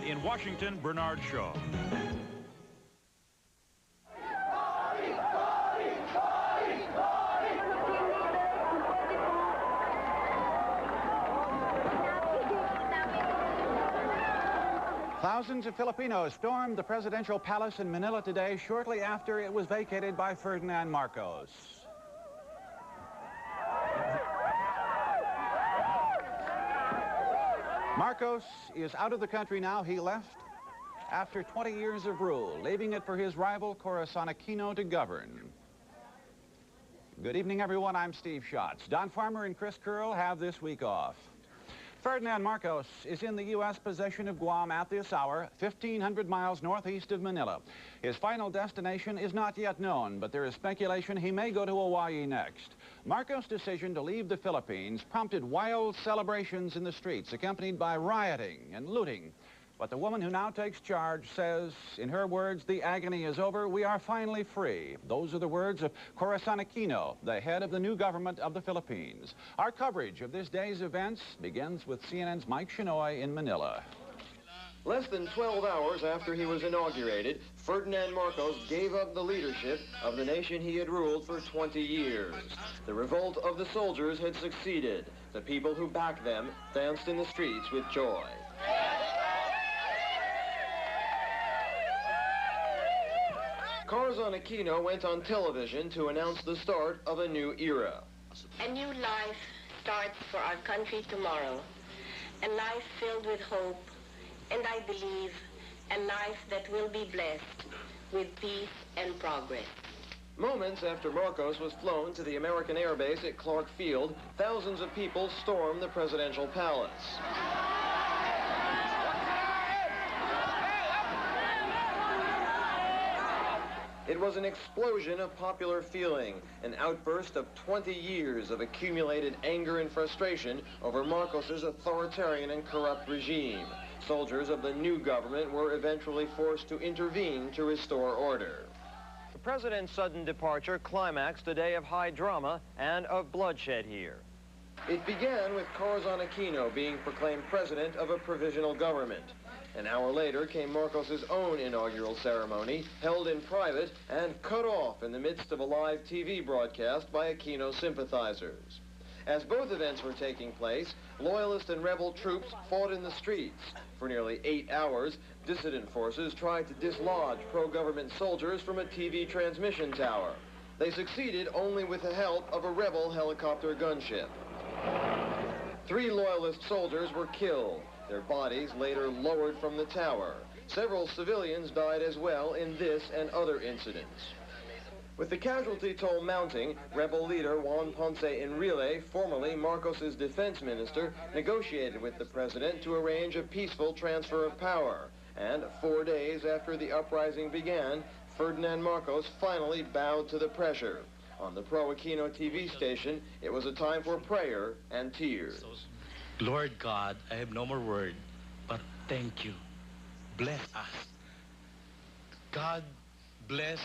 And in Washington, Bernard Shaw. Thousands of Filipinos stormed the presidential palace in Manila today shortly after it was vacated by Ferdinand Marcos. Marcos is out of the country now. He left after 20 years of rule, leaving it for his rival Corazon Aquino to govern. Good evening, everyone. I'm Steve Schatz. Don Farmer and Chris Curl have this week off. Ferdinand Marcos is in the U.S. possession of Guam at this hour, 1,500 miles northeast of Manila. His final destination is not yet known, but there is speculation he may go to Hawaii next. Marcos' decision to leave the Philippines prompted wild celebrations in the streets, accompanied by rioting and looting. But the woman who now takes charge says, in her words, the agony is over, we are finally free. Those are the words of Corazon Aquino, the head of the new government of the Philippines. Our coverage of this day's events begins with CNN's Mike Shinoy in Manila. Less than 12 hours after he was inaugurated, Ferdinand Marcos gave up the leadership of the nation he had ruled for 20 years. The revolt of the soldiers had succeeded. The people who backed them danced in the streets with joy. Corazon Aquino went on television to announce the start of a new era. A new life starts for our country tomorrow. A life filled with hope, and I believe a life that will be blessed with peace and progress. Moments after Marcos was flown to the American Air Base at Clark Field, thousands of people stormed the presidential palace. It was an explosion of popular feeling, an outburst of 20 years of accumulated anger and frustration over Marcos's authoritarian and corrupt regime. Soldiers of the new government were eventually forced to intervene to restore order. The president's sudden departure climaxed a day of high drama and of bloodshed here. It began with Corazon Aquino being proclaimed president of a provisional government. An hour later came Marcos's own inaugural ceremony, held in private and cut off in the midst of a live TV broadcast by Aquino sympathizers. As both events were taking place, loyalist and rebel troops fought in the streets. For nearly 8 hours, dissident forces tried to dislodge pro-government soldiers from a TV transmission tower. They succeeded only with the help of a rebel helicopter gunship. 3 loyalist soldiers were killed. Their bodies later lowered from the tower. Several civilians died as well in this and other incidents. With the casualty toll mounting, rebel leader Juan Ponce Enrile, formerly Marcos's defense minister, negotiated with the president to arrange a peaceful transfer of power. And 4 days after the uprising began, Ferdinand Marcos finally bowed to the pressure. On the pro-Aquino TV station, it was a time for prayer and tears. Lord God, I have no more word, but thank you. Bless us. God bless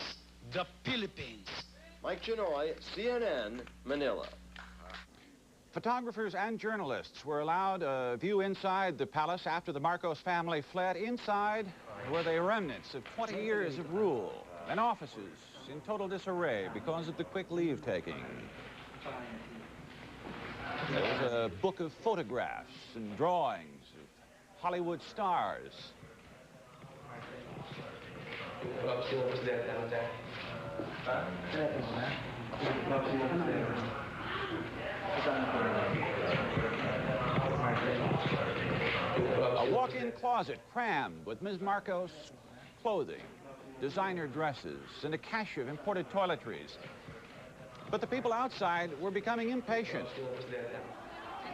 the Philippines. Mike Shinoy, CNN, Manila. Photographers and journalists were allowed a view inside the palace after the Marcos family fled. Inside were the remnants of 20 years of rule and offices in total disarray because of the quick leave-taking. There was a book of photographs and drawings of Hollywood stars. A walk-in closet crammed with Ms. Marcos' clothing, designer dresses, and a cache of imported toiletries. But the people outside were becoming impatient,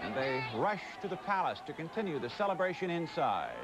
and they rushed to the palace to continue the celebration inside.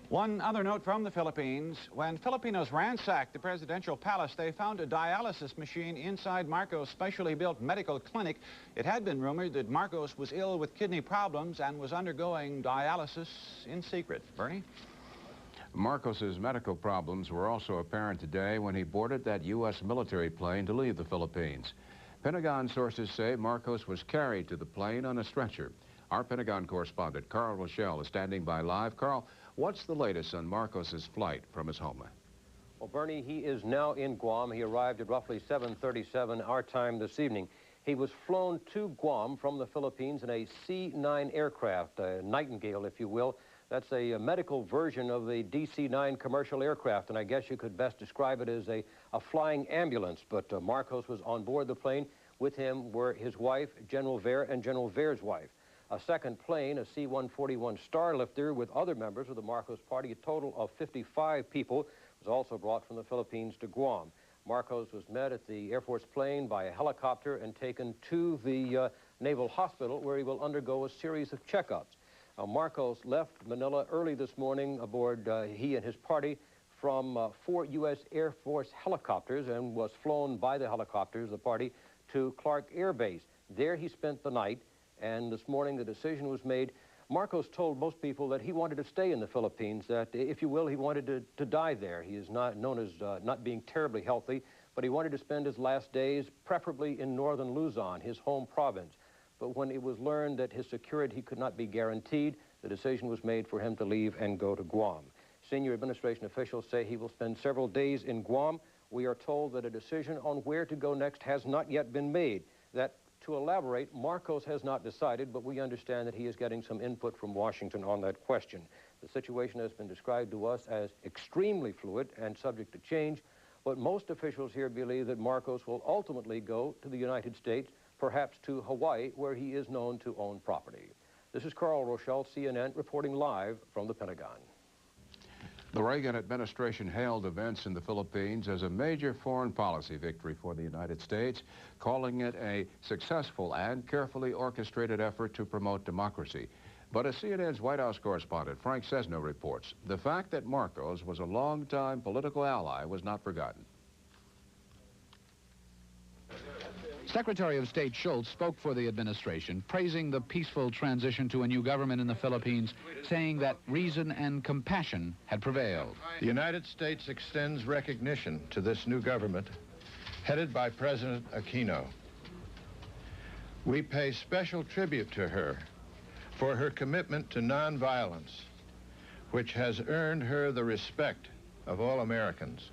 One other note from the Philippines. When Filipinos ransacked the presidential palace, they found a dialysis machine inside Marcos' specially built medical clinic. It had been rumored that Marcos was ill with kidney problems and was undergoing dialysis in secret. Bernie? Marcos's medical problems were also apparent today when he boarded that U.S. military plane to leave the Philippines. Pentagon sources say Marcos was carried to the plane on a stretcher. Our Pentagon correspondent, Carl Rochelle, is standing by live. Carl, what's the latest on Marcos's flight from his homeland? Well, Bernie, he is now in Guam. He arrived at roughly 7:37 our time this evening. He was flown to Guam from the Philippines in a C-9 aircraft, a Nightingale, if you will. That's a medical version of the DC-9 commercial aircraft, and I guess you could best describe it as a flying ambulance. But Marcos was on board the plane. With him were his wife, General Ver, and General Ver's wife. A second plane, a C-141 Starlifter, with other members of the Marcos party, a total of 55 people, was also brought from the Philippines to Guam. Marcos was met at the Air Force plane by a helicopter and taken to the Naval Hospital, where he will undergo a series of checkups. Marcos left Manila early this morning aboard, he and his party, from 4 U.S. Air Force helicopters and was flown by the helicopters, the party, to Clark Air Base. There he spent the night, and this morning the decision was made. Marcos told most people that he wanted to stay in the Philippines, that, if you will, he wanted to die there. He is not known as not being terribly healthy, but he wanted to spend his last days preferably in northern Luzon, his home province. But when it was learned that his security could not be guaranteed, the decision was made for him to leave and go to Guam. Senior administration officials say he will spend several days in Guam. We are told that a decision on where to go next has not yet been made. That, to elaborate, Marcos has not decided, but we understand that he is getting some input from Washington on that question. The situation has been described to us as extremely fluid and subject to change, but most officials here believe that Marcos will ultimately go to the United States, perhaps to Hawaii, where he is known to own property. This is Carl Rochelle, CNN, reporting live from the Pentagon. The Reagan administration hailed events in the Philippines as a major foreign policy victory for the United States, calling it a successful and carefully orchestrated effort to promote democracy. But as CNN's White House correspondent Frank Sesno reports, the fact that Marcos was a longtime political ally was not forgotten. Secretary of State Schultz spoke for the administration, praising the peaceful transition to a new government in the Philippines, saying that reason and compassion had prevailed. The United States extends recognition to this new government, headed by President Aquino. We pay special tribute to her for her commitment to nonviolence, which has earned her the respect of all Americans.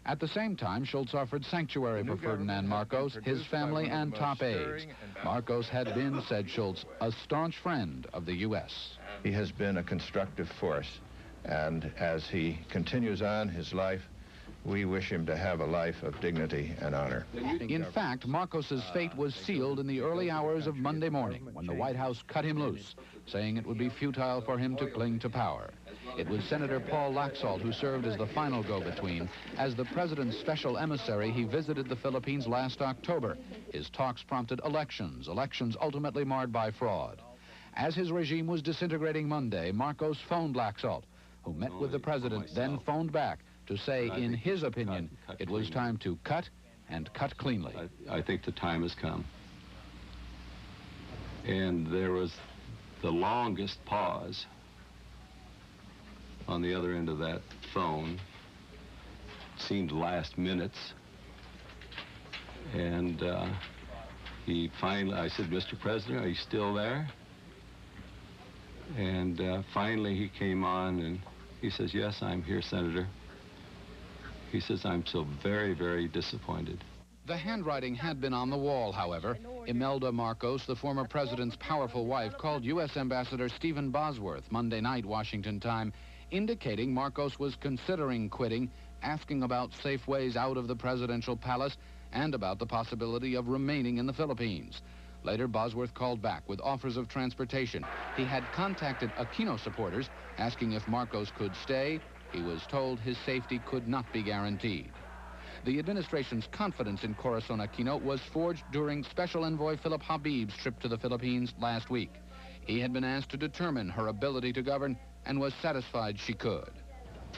At the same time, Schultz offered sanctuary for Ferdinand Marcos, his family, and top aides. Marcos had been, said Schultz, a staunch friend of the U.S. He has been a constructive force, and as he continues on his life, we wish him to have a life of dignity and honor. In fact, Marcos's fate was sealed in the early hours of Monday morning when the White House cut him loose, saying it would be futile for him to cling to power. It was Senator Paul Laxalt who served as the final go-between. As the president's special emissary, he visited the Philippines last October. His talks prompted elections ultimately marred by fraud. As his regime was disintegrating Monday, Marcos phoned Laxalt, who met with the president, then phoned back to say, in his opinion, it was time to cut, and cut cleanly. I think the time has come. And there was the longest pause on the other end of that phone. It seemed to last minutes. And he finally, I said, Mr. President, are you still there? And finally he came on and he says, yes, I'm here, Senator. He says, I'm so very, very disappointed. The handwriting had been on the wall, however. Imelda Marcos, the former president's powerful wife, called U.S. Ambassador Stephen Bosworth Monday night, Washington time, indicating Marcos was considering quitting, asking about safe ways out of the presidential palace, and about the possibility of remaining in the Philippines. Later, Bosworth called back with offers of transportation. He had contacted Aquino supporters, asking if Marcos could stay. He was told his safety could not be guaranteed. The administration's confidence in Corazon Aquino was forged during Special Envoy Philip Habib's trip to the Philippines last week. He had been asked to determine her ability to govern and was satisfied she could.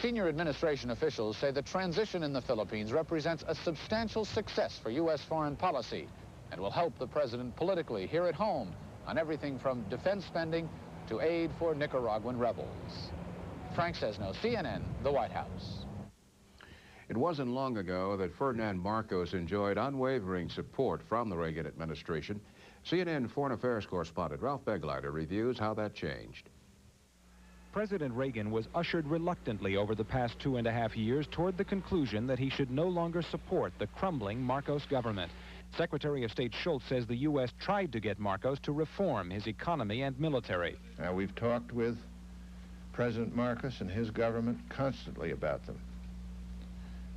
Senior administration officials say the transition in the Philippines represents a substantial success for U.S. foreign policy and will help the president politically here at home on everything from defense spending to aid for Nicaraguan rebels. Frank Sesno, CNN, the White House. It wasn't long ago that Ferdinand Marcos enjoyed unwavering support from the Reagan administration. CNN Foreign Affairs correspondent Ralph Begleiter reviews how that changed. President Reagan was ushered reluctantly over the past 2.5 years toward the conclusion that he should no longer support the crumbling Marcos government. Secretary of State Schultz says the U.S. tried to get Marcos to reform his economy and military. We've talked with President Marcos and his government constantly about them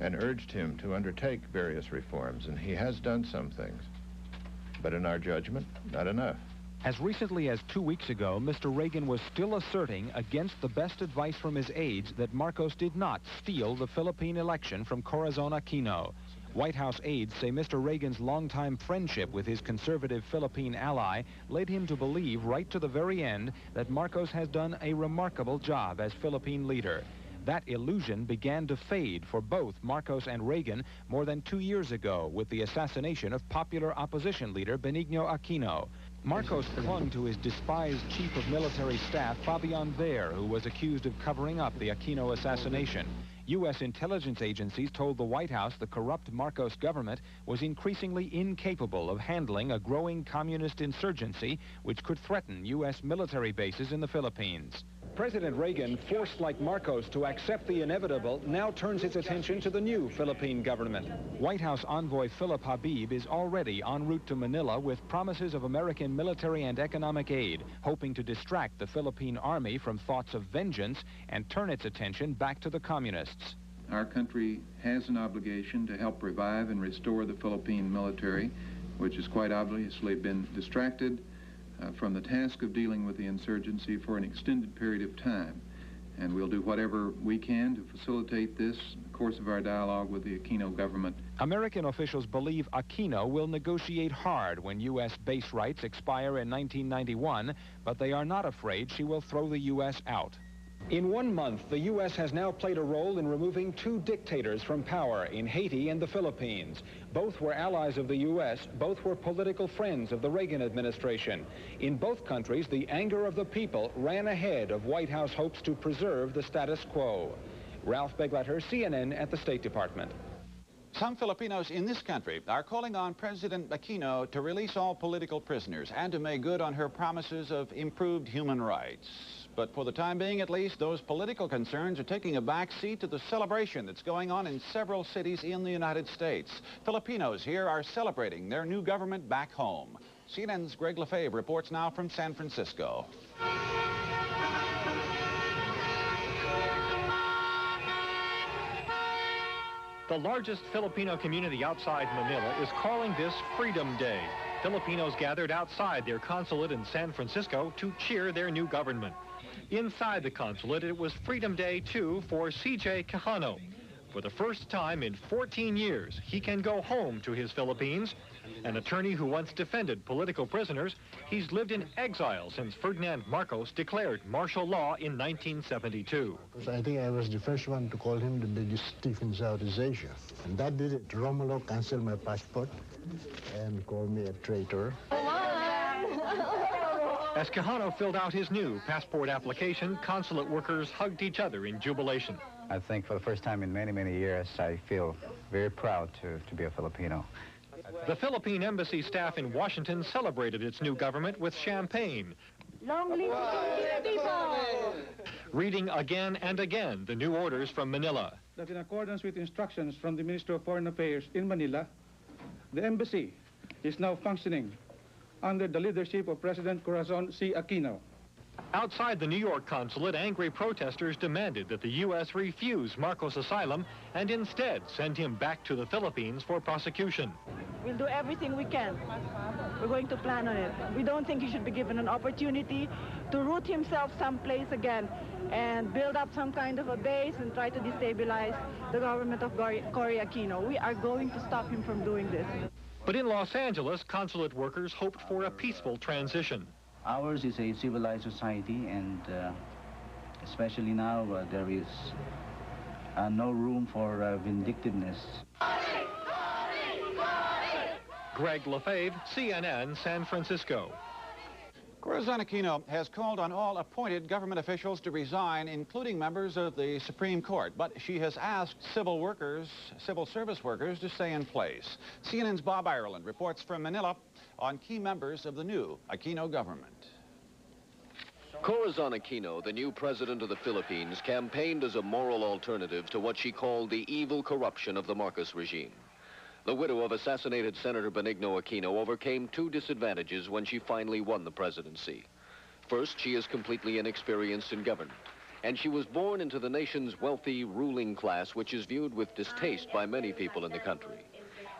and urged him to undertake various reforms, and he has done some things. But in our judgment, not enough. As recently as 2 weeks ago, Mr. Reagan was still asserting against the best advice from his aides that Marcos did not steal the Philippine election from Corazon Aquino. White House aides say Mr. Reagan's longtime friendship with his conservative Philippine ally led him to believe right to the very end that Marcos has done a remarkable job as Philippine leader. That illusion began to fade for both Marcos and Reagan more than 2 years ago with the assassination of popular opposition leader Benigno Aquino. Marcos clung to his despised chief of military staff, Fabian Ver, who was accused of covering up the Aquino assassination. U.S. intelligence agencies told the White House the corrupt Marcos government was increasingly incapable of handling a growing communist insurgency which could threaten U.S. military bases in the Philippines. President Reagan, forced like Marcos to accept the inevitable, now turns its attention to the new Philippine government. White House envoy Philip Habib is already en route to Manila with promises of American military and economic aid, hoping to distract the Philippine army from thoughts of vengeance and turn its attention back to the communists. Our country has an obligation to help revive and restore the Philippine military, which has quite obviously been distracted from the task of dealing with the insurgency for an extended period of time. And we'll do whatever we can to facilitate this in the course of our dialogue with the Aquino government. American officials believe Aquino will negotiate hard when U.S. base rights expire in 1991, but they are not afraid she will throw the U.S. out. In 1 month, the U.S. has now played a role in removing 2 dictators from power in Haiti and the Philippines. Both were allies of the U.S., both were political friends of the Reagan administration. In both countries, the anger of the people ran ahead of White House hopes to preserve the status quo. Ralph Begleiter, CNN at the State Department. Some Filipinos in this country are calling on President Aquino to release all political prisoners and to make good on her promises of improved human rights. But for the time being, at least, those political concerns are taking a back seat to the celebration that's going on in several cities in the United States. Filipinos here are celebrating their new government back home. CNN's Greg Lefebvre reports now from San Francisco. The largest Filipino community outside Manila is calling this Freedom Day. Filipinos gathered outside their consulate in San Francisco to cheer their new government. Inside the consulate, it was Freedom Day, too, for C.J. Quijano. For the first time in 14 years, he can go home to his Philippines. An attorney who once defended political prisoners, he's lived in exile since Ferdinand Marcos declared martial law in 1972. I think I was the first one to call him the biggest thief in Southeast Asia. And that did it. Romulo canceled my passport and called me a traitor. As Quijano filled out his new passport application, consulate workers hugged each other in jubilation. I think for the first time in many, many years, I feel very proud to be a Filipino. The Philippine embassy staff in Washington celebrated its new government with champagne. Long live the people! Reading again and again the new orders from Manila. That in accordance with instructions from the Ministry of Foreign Affairs in Manila, the embassy is now functioning under the leadership of President Corazon C. Aquino. Outside the New York consulate, angry protesters demanded that the U.S. refuse Marcos asylum and instead send him back to the Philippines for prosecution. We'll do everything we can. We're going to plan on it. We don't think he should be given an opportunity to root himself someplace again and build up some kind of a base and try to destabilize the government of Cory Aquino. We are going to stop him from doing this. But in Los Angeles, consulate workers hoped for a peaceful transition. Ours is a civilized society, and especially now there is no room for vindictiveness. Greg Lefebvre, CNN, San Francisco. Corazon Aquino has called on all appointed government officials to resign, including members of the Supreme Court. But she has asked civil service workers to stay in place. CNN's Bob Ireland reports from Manila on key members of the new Aquino government. Corazon Aquino, the new president of the Philippines, campaigned as a moral alternative to what she called the evil corruption of the Marcos regime. The widow of assassinated Senator Benigno Aquino overcame two disadvantages when she finally won the presidency. First, she is completely inexperienced in government, and she was born into the nation's wealthy ruling class, which is viewed with distaste by many people in the country.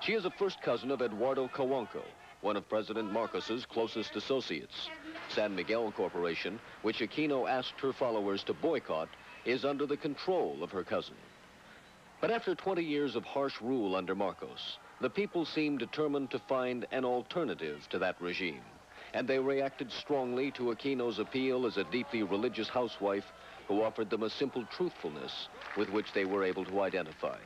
She is a first cousin of Eduardo Cojuangco, one of President Marcos's closest associates. San Miguel Corporation, which Aquino asked her followers to boycott, is under the control of her cousin. But after 20 years of harsh rule under Marcos, the people seemed determined to find an alternative to that regime, and they reacted strongly to Aquino's appeal as a deeply religious housewife who offered them a simple truthfulness with which they were able to identify.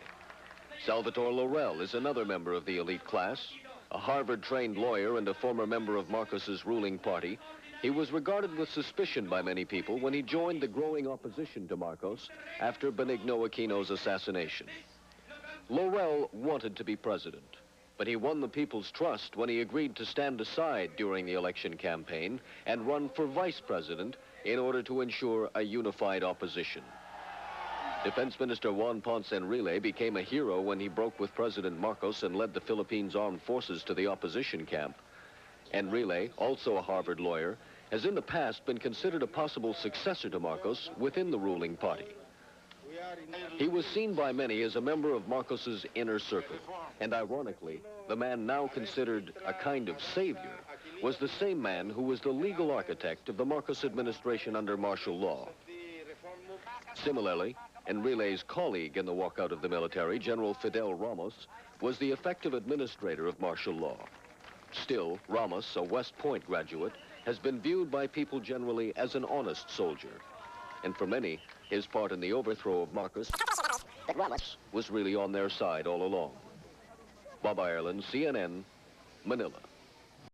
Salvatore Laurel is another member of the elite class, a Harvard-trained lawyer and a former member of Marcos's ruling party. He was regarded with suspicion by many people when he joined the growing opposition to Marcos after Benigno Aquino's assassination. Laurel wanted to be president, but he won the people's trust when he agreed to stand aside during the election campaign and run for vice president in order to ensure a unified opposition. Defense Minister Juan Ponce Enrile became a hero when he broke with President Marcos and led the Philippines Armed Forces to the opposition camp. Enrile, also a Harvard lawyer, has in the past been considered a possible successor to Marcos within the ruling party. He was seen by many as a member of Marcos's inner circle, and ironically, the man now considered a kind of savior was the same man who was the legal architect of the Marcos administration under martial law. Similarly, Enrile's colleague in the walkout of the military, General Fidel Ramos, was the effective administrator of martial law. Still, Ramos, a West Point graduate, has been viewed by people generally as an honest soldier. And for many, his part in the overthrow of Marcos was really on their side all along. Bob Ireland, CNN, Manila.